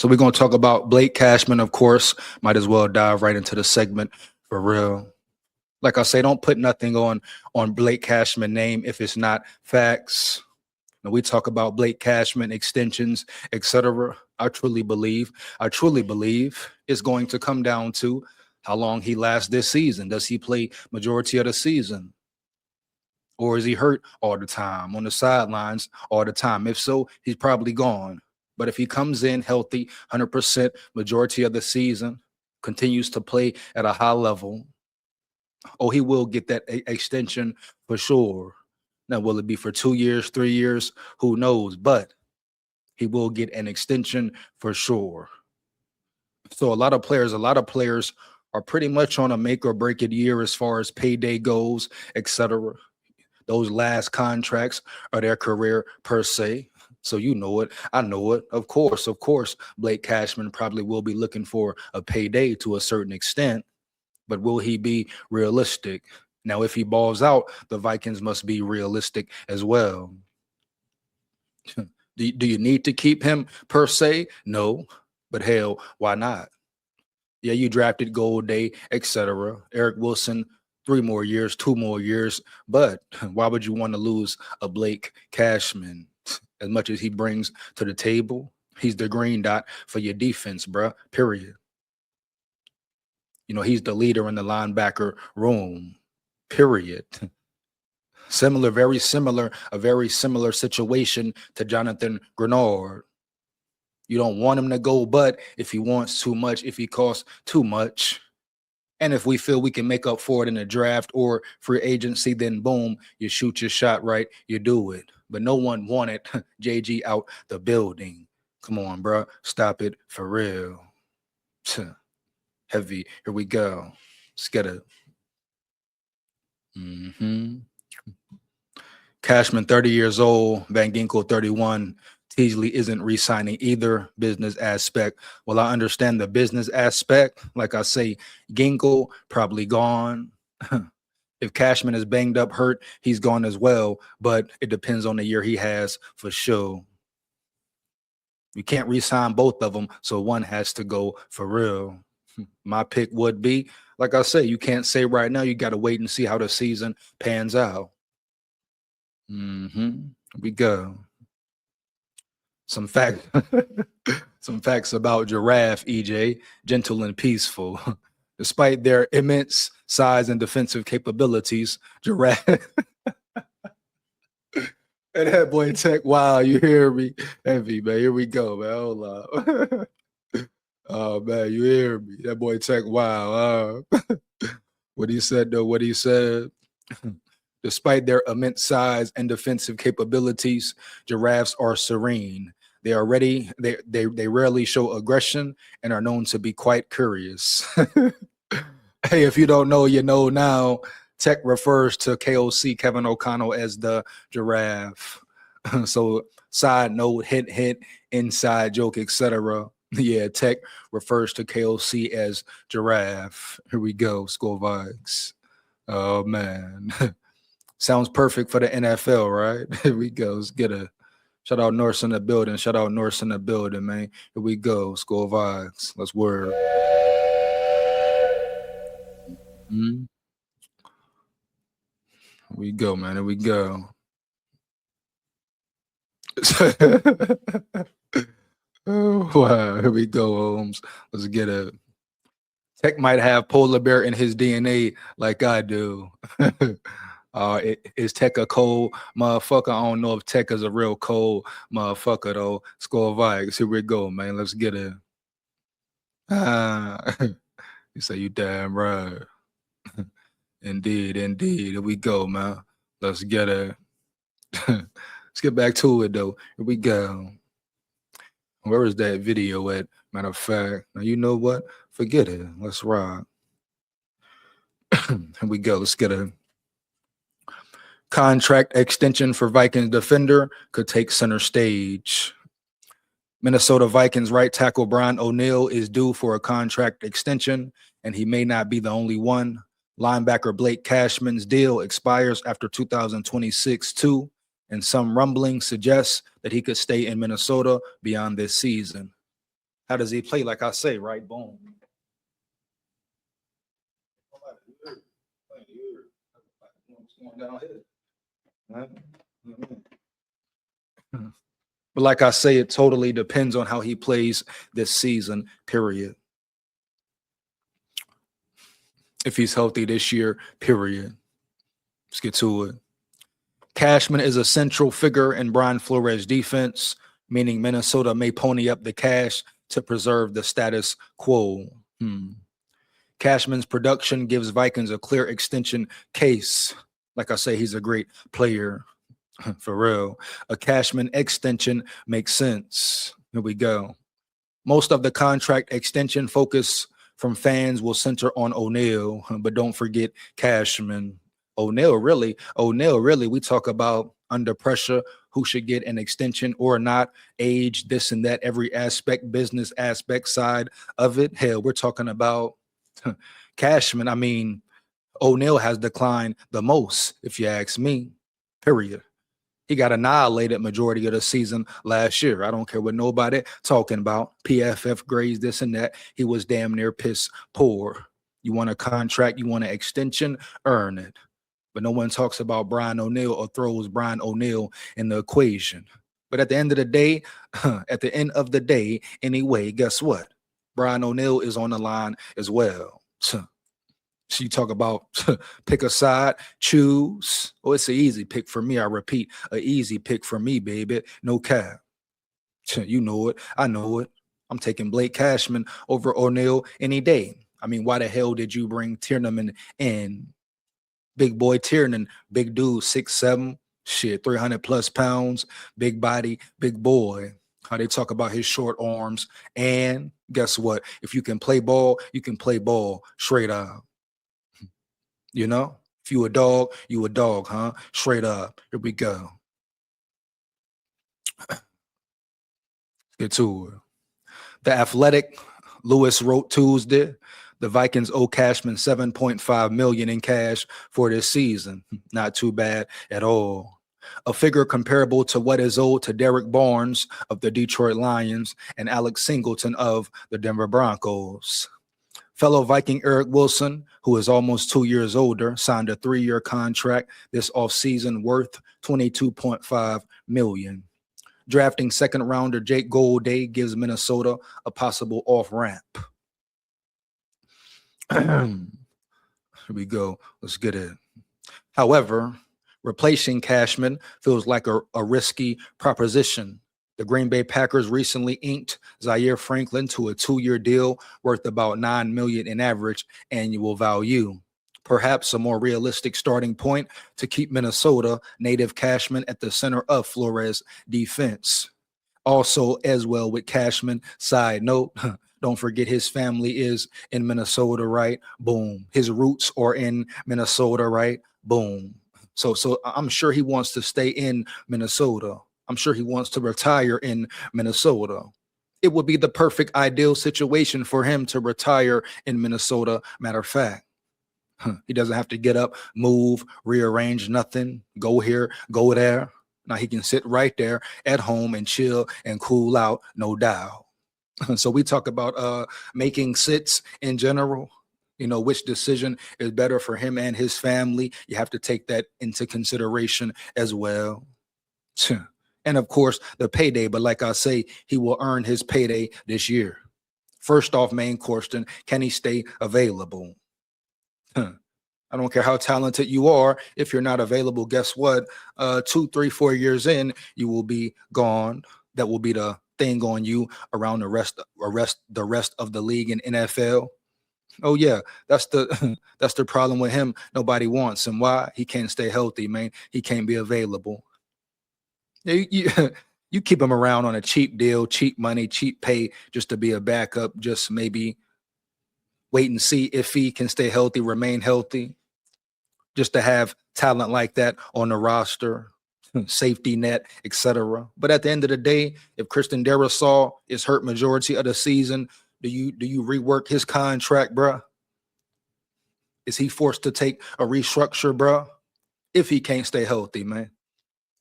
So we're going to talk about Blake Cashman, of course. Might as well dive right into the segment for real. Like I say, don't put nothing on Blake Cashman name if it's not facts. When we talk about Blake Cashman extensions, etc., I truly believe it's going to come down to how long he lasts this season. Does he play majority of the season? Or is he hurt all the time, on the sidelines all the time? If so, he's probably gone. But if he comes in healthy, 100% majority of the season, continues to play at a high level, oh, he will get that extension for sure. Now, will it be for 2 years, 3 years? Who knows? But he will get an extension for sure. So a lot of players are pretty much on a make or break it year as far as payday goes, etc. Those last contracts are their career per se. So you know it. I know it. Of course, Blake Cashman probably will be looking for a payday to a certain extent, but will he be realistic? Now, if he balls out, the Vikings must be realistic as well. Do you need to keep him per se? No, but hell, why not? Yeah, you drafted Gold Day, etc. Eric Wilson, 3 more years, 2 more years. But why would you want to lose a Blake Cashman? As much as he brings to the table, he's the green dot for your defense, bruh, period. You know, he's the leader in the linebacker room, period. Very similar, a very similar situation to Jonathan Grenard. You don't want him to go, but if he wants too much, if he costs too much, and if we feel we can make up for it in a draft or free agency, then boom, you shoot your shot right, you do it. But no one wanted JG out the building. Come on, bro. Stop it for real. Heavy. Here we go. Let's get it. Cashman, 30 years old. Van Ginkel, 31. Teasley isn't re-signing either. Business aspect. Well, I understand the business aspect. Like I say, Ginkel probably gone. If Cashman is banged up, hurt, he's gone as well. But it depends on the year he has for sure. You can't re-sign both of them, so one has to go for real. My pick would be, like I say, you can't say right now. You got to wait and see how the season pans out. We go. Some facts about Giraffe, EJ, gentle and peaceful. Despite their immense size and defensive capabilities, Giraffe. And that boy Tech, wow, you hear me? Heavy, man. Here we go, man. Hold up. Oh, man, you hear me? That boy Tech, wow. What he said, though, what he said. Despite their immense size and defensive capabilities, giraffes are serene. They are ready. They rarely show aggression and are known to be quite curious. Hey, if you don't know, you know now. Tech refers to KOC Kevin O'Connell as the giraffe. So side note, hint, inside joke, etc. Yeah, Tech refers to KOC as giraffe. Here we go, SKOL VIKES. Oh man. Sounds perfect for the NFL, right? Here we go. Let's get a shout out Norse in the building. Shout out Norse in the building, man. Here we go. SKOL VIKES. Let's word. Here we go, man. Here we go. Oh, wow. Here we go, Holmes. Let's get it. Tech might have polar bear in his DNA like I do. Is Tech a cold motherfucker? I don't know if Tech is a real cold motherfucker, though. SKOL VIKES. Here we go, man. Let's get it. You say you damn right. Indeed. Here we go, man. Let's get it. Let's get back to it, though. Here we go. Where is that video at? Matter of fact, now you know what? Forget it. Let's rock. Here we go. Let's get a contract extension for Vikings defender could take center stage. Minnesota Vikings right tackle Brian O'Neill is due for a contract extension, and he may not be the only one. Linebacker Blake Cashman's deal expires after 2026 too, and some rumblings suggest that he could stay in Minnesota beyond this season. How does he play? Like I say, right? Boom. But like I say, it totally depends on how he plays this season, period. If he's healthy this year, period. Let's get to it. Cashman is a central figure in Brian Flores' defense, meaning Minnesota may pony up the cash to preserve the status quo. Cashman's production gives Vikings a clear extension case. Like I say, he's a great player. For real. A Cashman extension makes sense. Here we go. Most of the contract extension focus from fans will center on O'Neal, but don't forget Cashman. O'Neal, really, we talk about under pressure, who should get an extension or not, age, this and that, every aspect, business aspect side of it. Hell, we're talking about Cashman. I mean, O'Neal has declined the most, if you ask me, period. He got annihilated majority of the season last year. I don't care what nobody talking about. PFF grades, this and that. He was damn near piss poor. You want a contract, you want an extension, earn it. But no one talks about Brian O'Neal or throws Brian O'Neal in the equation. But at the end of the day, anyway, guess what? Brian O'Neal is on the line as well. So you talk about pick a side, choose. Oh, it's an easy pick for me. I repeat, an easy pick for me, baby. No cap. You know it. I know it. I'm taking Blake Cashman over O'Neal any day. I mean, why the hell did you bring Tiernan in? Big boy Tiernan, big dude, 6'7", shit, 300 plus pounds, big body, big boy. How they talk about his short arms. And guess what? If you can play ball, you can play ball straight up. You know, if you a dog, huh? Straight up. Here we go. Get to it. The Athletic, Lewis wrote Tuesday, the Vikings owe Cashman $7.5 million in cash for this season. Not too bad at all. A figure comparable to what is owed to Derek Barnes of the Detroit Lions and Alex Singleton of the Denver Broncos. Fellow Viking Eric Wilson, who is almost 2 years older, signed a 3-year contract this offseason worth $22.5 million. Drafting second rounder Jake Golday gives Minnesota a possible off-ramp. Here we go. Let's get it. However, replacing Cashman feels like a risky proposition. The Green Bay Packers recently inked Zaire Franklin to a 2-year deal worth about $9 million in average annual value. Perhaps a more realistic starting point to keep Minnesota native Cashman at the center of Flores' defense. Also, as well with Cashman, side note, don't forget his family is in Minnesota, right? Boom. His roots are in Minnesota, right? Boom. So I'm sure he wants to stay in Minnesota. I'm sure he wants to retire in Minnesota. It would be the perfect ideal situation for him to retire in Minnesota. Matter of fact, he doesn't have to get up, move, rearrange nothing, go here, go there. Now he can sit right there at home and chill and cool out, no doubt. So we talk about making sits in general. You know, which decision is better for him and his family. You have to take that into consideration as well. And of course, the payday. But like I say, he will earn his payday this year. First off, main question, can he stay available? I don't care how talented you are. If you're not available, guess what? 2, 3, 4 years in, you will be gone. That will be the thing on you around the rest of the league and NFL. Oh yeah, that's the problem with him. Nobody wants him. Why? He can't stay healthy, man. He can't be available. You keep him around on a cheap deal, cheap money, cheap pay, just to be a backup. Just maybe wait and see if he can stay healthy, remain healthy. Just to have talent like that on the roster, safety net, etc. But at the end of the day, if Christian Darrisaw is hurt majority of the season, do you rework his contract, bruh? Is he forced to take a restructure, bruh? If he can't stay healthy, man.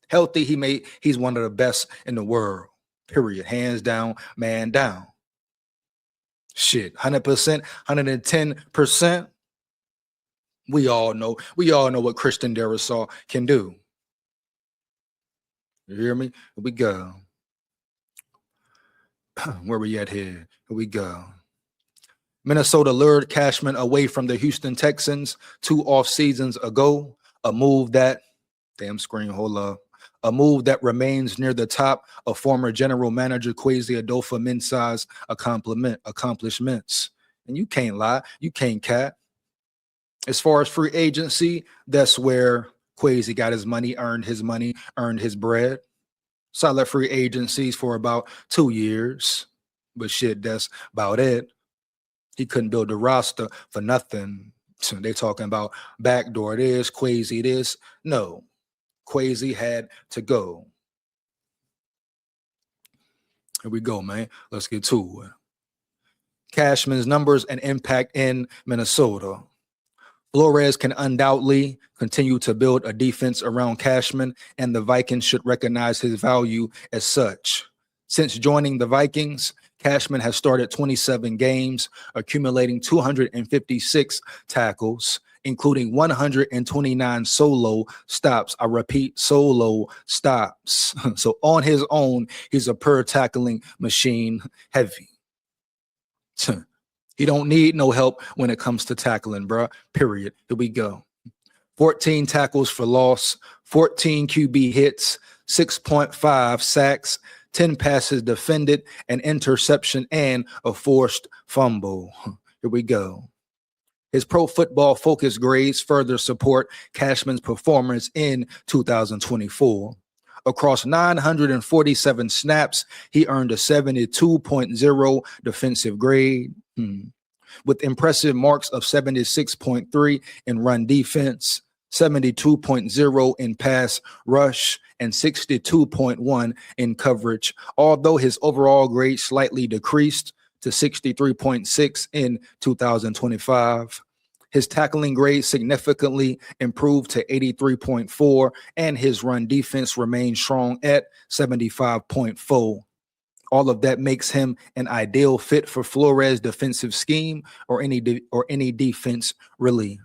Healthy, he's one of the best in the world. Period. Hands down, man down. Shit, 100%, 110%. We all know what Christian Darrisaw can do. You hear me? Here we go. Where we at here? Here we go. Minnesota lured Cashman away from the Houston Texans 2 off seasons ago. A move that, damn screen, hold up. A move that remains near the top of former general manager Kwesi Adolphus-Mensah's accomplishments. And you can't lie, you can't cap. As far as free agency, that's where Kwesi got his money, earned his bread. Solid free agencies for about 2 years. But shit, that's about it. He couldn't build a roster for nothing. So they talking about backdoor this, Kwesi this. No, Kwesi had to go. Here we go, man. Let's get to it. Cashman's numbers and impact in Minnesota. Flores can undoubtedly continue to build a defense around Cashman, and the Vikings should recognize his value as such. Since joining the Vikings, Cashman has started 27 games, accumulating 256 tackles, including 129 solo stops. I repeat, solo stops. So on his own, he's a per tackling machine heavy. He don't need no help when it comes to tackling, bro. Period. Here we go. 14 tackles for loss, 14 QB hits, 6.5 sacks, 10 passes defended, an interception, and a forced fumble. Here we go. His Pro Football Focus grades further support Cashman's performance in 2024. Across 947 snaps, he earned a 72.0 defensive grade, with impressive marks of 76.3 in run defense, 72.0 in pass rush, and 62.1 in coverage, although his overall grade slightly decreased to 63.6 in 2025. His tackling grade significantly improved to 83.4, and his run defense remained strong at 75.4. All of that makes him an ideal fit for Flores' defensive scheme or any defense, really.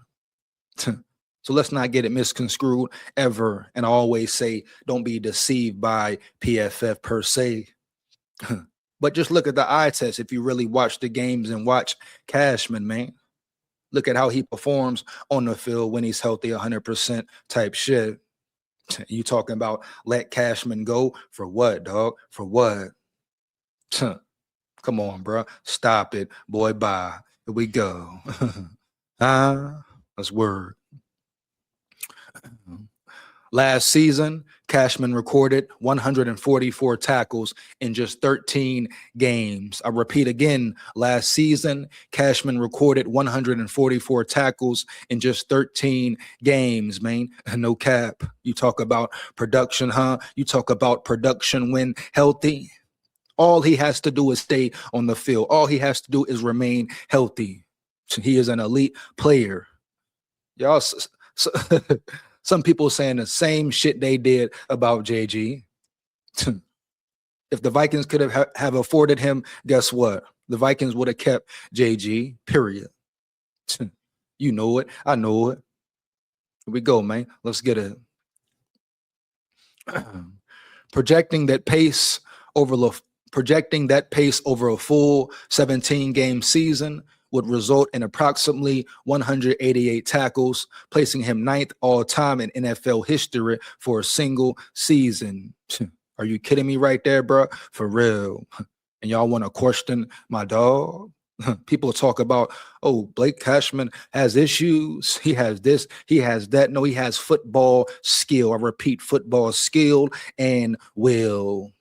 So let's not get it misconstrued ever. And I always say, don't be deceived by PFF per se. But just look at the eye test if you really watch the games and watch Cashman, man. Look at how he performs on the field when he's healthy, 100% type shit. You talking about let Cashman go for what, dog? For what? Come on, bro. Stop it, boy. Bye. Here we go. That's word. Last season, Cashman recorded 144 tackles in just 13 games. I repeat again, last season, Cashman recorded 144 tackles in just 13 games, man. No cap. You talk about production, huh? You talk about production when healthy. All he has to do is stay on the field. All he has to do is remain healthy. He is an elite player. Y'all, some people saying the same shit they did about JG. If the Vikings could have afforded him, guess what? The Vikings would have kept JG, period. You know it. I know it. Here we go, man. Let's get it. Projecting that pace over a full 17-game season would result in approximately 188 tackles, placing him 9th all-time in NFL history for a single season. Are you kidding me right there, bro? For real. And y'all want to question my dog? People talk about, oh, Blake Cashman has issues. He has this, he has that. No, he has football skill. I repeat, football skill and will.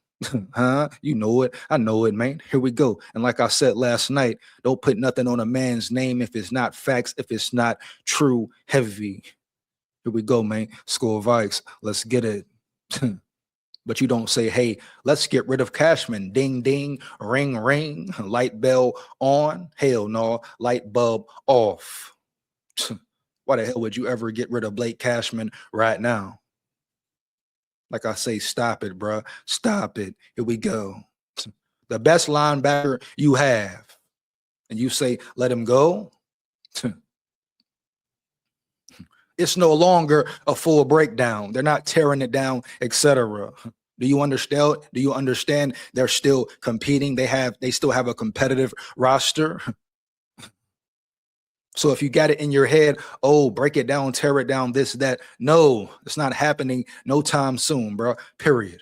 Huh? You know it. I know it, man. Here we go. And like I said last night, don't put nothing on a man's name if it's not facts, if it's not true heavy. Here we go, man. SKOL VIKES. Let's get it. But you don't say, hey, let's get rid of Cashman. Ding, ding, ring, ring, light bell on. Hell no, light bulb off. Why the hell would you ever get rid of Blake Cashman right now? Like I say, stop it, bro. Stop it. Here we go. The best linebacker you have, and you say, let him go, it's no longer a full breakdown. They're not tearing it down, etc. Do you understand? Do you understand? They're still competing. They still have a competitive roster. So if you got it in your head, oh, break it down, tear it down, this, that. No, it's not happening no time soon, bro. Period.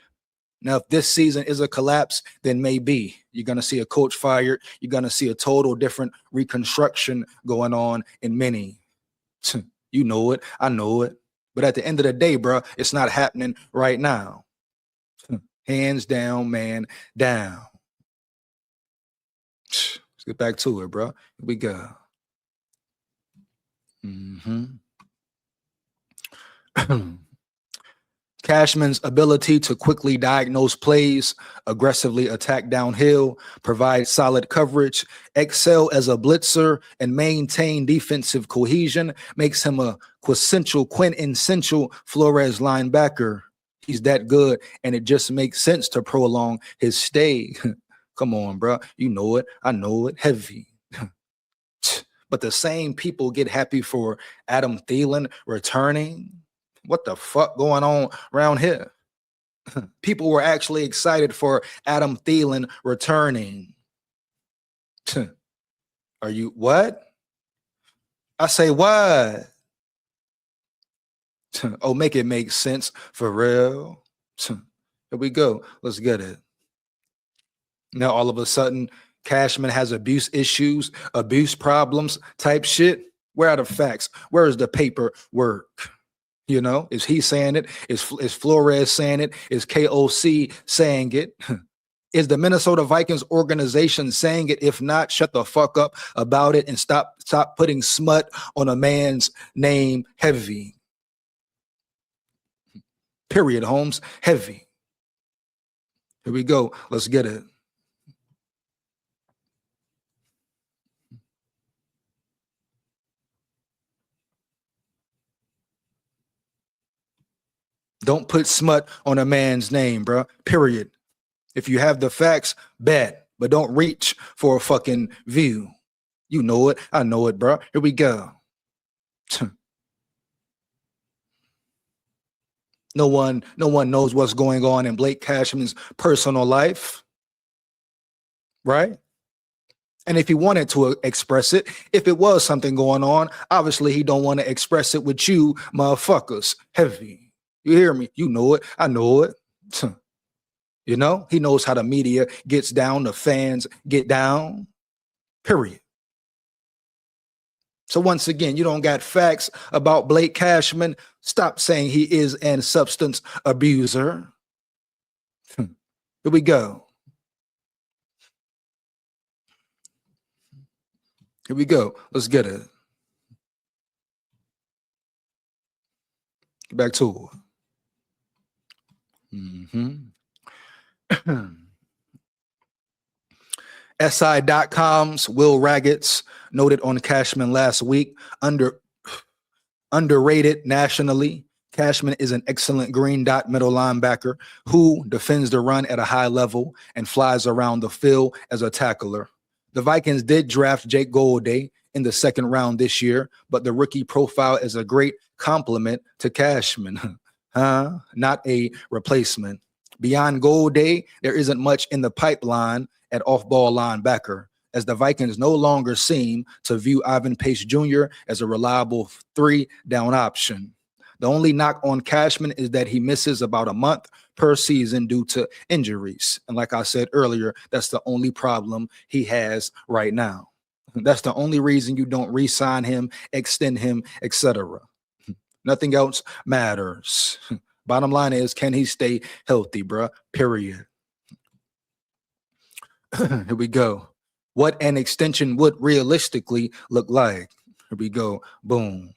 Now, if this season is a collapse, then maybe you're going to see a coach fired. You're going to see a total different reconstruction going on in many. You know it. I know it. But at the end of the day, bro, it's not happening right now. Hands down, man, down. Let's get back to it, bro. Here we go. Cashman's ability to quickly diagnose plays, aggressively attack downhill, provide solid coverage, excel as a blitzer, and maintain defensive cohesion makes him a quintessential Flores linebacker. He's that good, and it just makes sense to prolong his stay. Come on, bro. You know it. I know it. Heavy. But the same people get happy for Adam Thielen returning. What the fuck going on around here? People were actually excited for Adam Thielen returning. Are you what? I say what? Oh, make it make sense for real. Here we go. Let's get it. Now all of a sudden, Cashman has abuse issues, abuse problems type shit. Where are the facts? Where is the paperwork? You know, is he saying it? Is Flores saying it? Is KOC saying it? Is the Minnesota Vikings organization saying it? If not, shut the fuck up about it and stop putting smut on a man's name. Heavy. Period, Holmes. Heavy. Here we go. Let's get it. Don't put smut on a man's name, bro. Period. If you have the facts, bet, but don't reach for a fucking view. You know it. I know it, bro. Here we go. No one knows what's going on in Blake Cashman's personal life, right? And if he wanted to express it, if it was something going on, obviously he don't want to express it with you, motherfuckers. Heavy. You hear me? You know it. I know it. You know, he knows how the media gets down, the fans get down, period. So once again, you don't got facts about Blake Cashman. Stop saying he is a substance abuser. Here we go. Here we go. Let's get it. Get back to it. SI.com's Will Raggets noted on Cashman last week, underrated nationally. Cashman is an excellent green dot middle linebacker who defends the run at a high level and flies around the field as a tackler. The Vikings did draft Jake Golday in the second round this year, but the rookie profile is a great compliment to Cashman. Not a replacement. Beyond Golday, there isn't much in the pipeline at off-ball linebacker, as the Vikings no longer seem to view Ivan Pace Jr. as a reliable 3-down option. The only knock on Cashman is that he misses about a month per season due to injuries. And like I said earlier, that's the only problem he has right now. That's the only reason you don't re-sign him, extend him, etc. Nothing else matters. Bottom line is, can he stay healthy, bruh? Period. Here we go. What an extension would realistically look like. Here we go. Boom.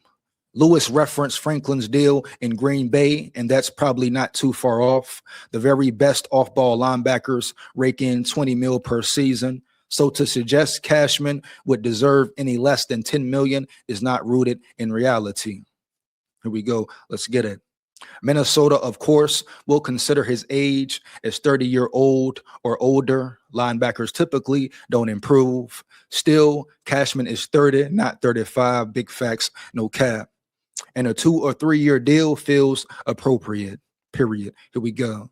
Lewis referenced Franklin's deal in Green Bay, and that's probably not too far off. The very best off-ball linebackers rake in $20 million per season. So to suggest Cashman would deserve any less than $10 million is not rooted in reality. Here we go. Let's get it. Minnesota, of course, will consider his age as 30-year-old or older. Linebackers typically don't improve. Still, Cashman is 30, not 35. Big facts, no cap. And a 2 or 3 year deal feels appropriate. Period. Here we go.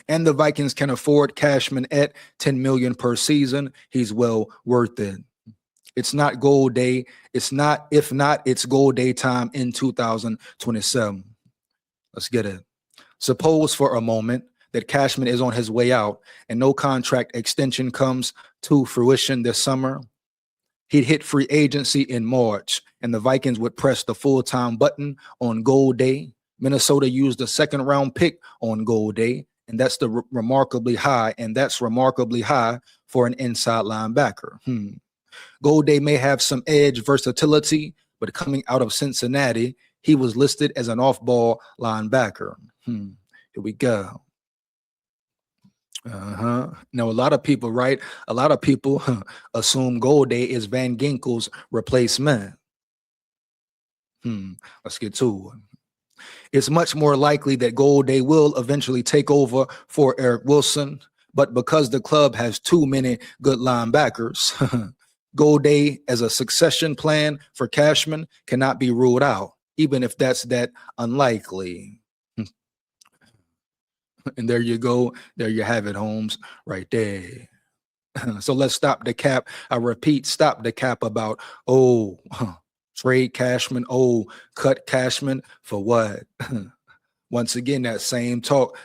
And the Vikings can afford Cashman at $10 million per season. He's well worth it. It's not goal day. It's not, if not, it's goal day time in 2027. Let's get it. Suppose for a moment that Cashman is on his way out and no contract extension comes to fruition this summer. He'd hit free agency in March, and the Vikings would press the full-time button on goal day. Minnesota used a second-round pick on goal day, and that's the remarkably high, and that's remarkably high for an inside linebacker. Goal day may have some edge versatility, but coming out of Cincinnati, he was listed as an off-ball linebacker. Here we go. Now, a lot of people, right? A lot of people assume Goal Day is Van Ginkel's replacement. Let's get to it. It's much more likely that Goal Day will eventually take over for Eric Wilson, but because the club has too many good linebackers, Goal Day as a succession plan for Cashman cannot be ruled out, even if that's that unlikely. And there you go. There you have it, Holmes, right there. So let's stop the cap. I repeat, stop the cap about, trade Cashman, cut Cashman for what? Once again, that same talk.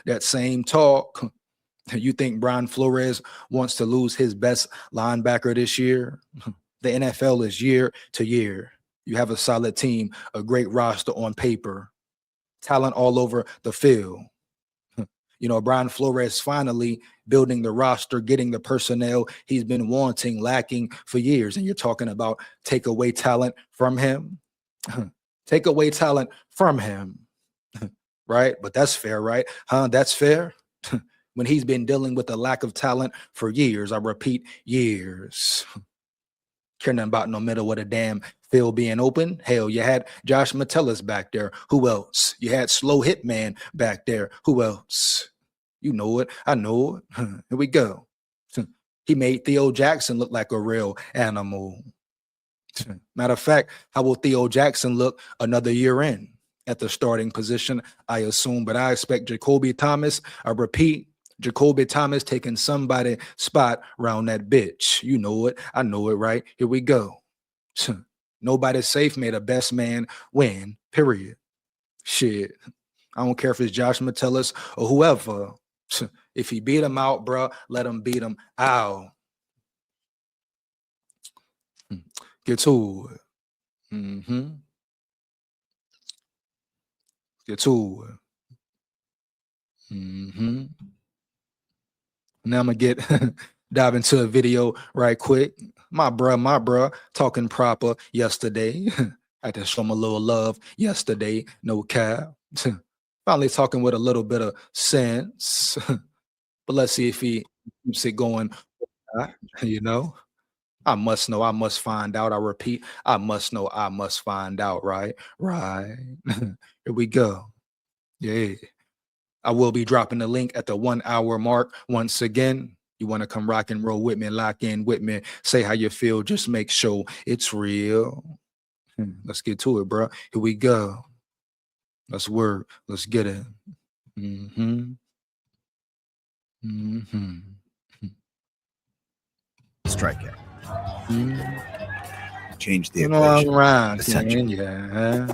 You think Brian Flores wants to lose his best linebacker this year? The NFL is year to year. You have a solid team, a great roster on paper, talent all over the field. You know, Brian Flores finally building the roster, getting the personnel he's been wanting, lacking for years. And you're talking about take away talent from him. Take away talent from him. Right? But that's fair, right? That's fair. When he's been dealing with a lack of talent for years. I repeat, years. Care nothing about no middle of the damn field being open. Hell, you had Josh Metellus back there. Who else? You had Slow Hitman back there. Who else? You know it. I know it. Here we go. He made Theo Jackson look like a real animal. Matter of fact, how will Theo Jackson look another year in at the starting position? I assume, but I expect Jacoby Thomas. I repeat, Jacoby Thomas taking somebody's spot around that bitch. You know it. I know it, right? Here we go. Nobody's safe. May the best man win, period. Shit. I don't care if it's Josh Metellus or whoever. If he beat him out, bro, let him beat him out. Get to it. Get to it. Now I'm gonna dive into a video right quick. My bruh, talking proper yesterday. I had to show him a little love yesterday. No cap. Finally talking with a little bit of sense. But let's see if he keeps it going. You know, I must know. I must find out. I repeat, I must know. I must find out. Right. Here we go. Yeah. I will be dropping the link at the 1 hour mark. Once again, you want to come rock and roll with me, lock in with me, say how you feel. Just make sure it's real. Let's get to it, bro. Here we go. Let's work. Let's get it. Strikeout. Change the You know, equation. I'm around. Essentially. Yeah.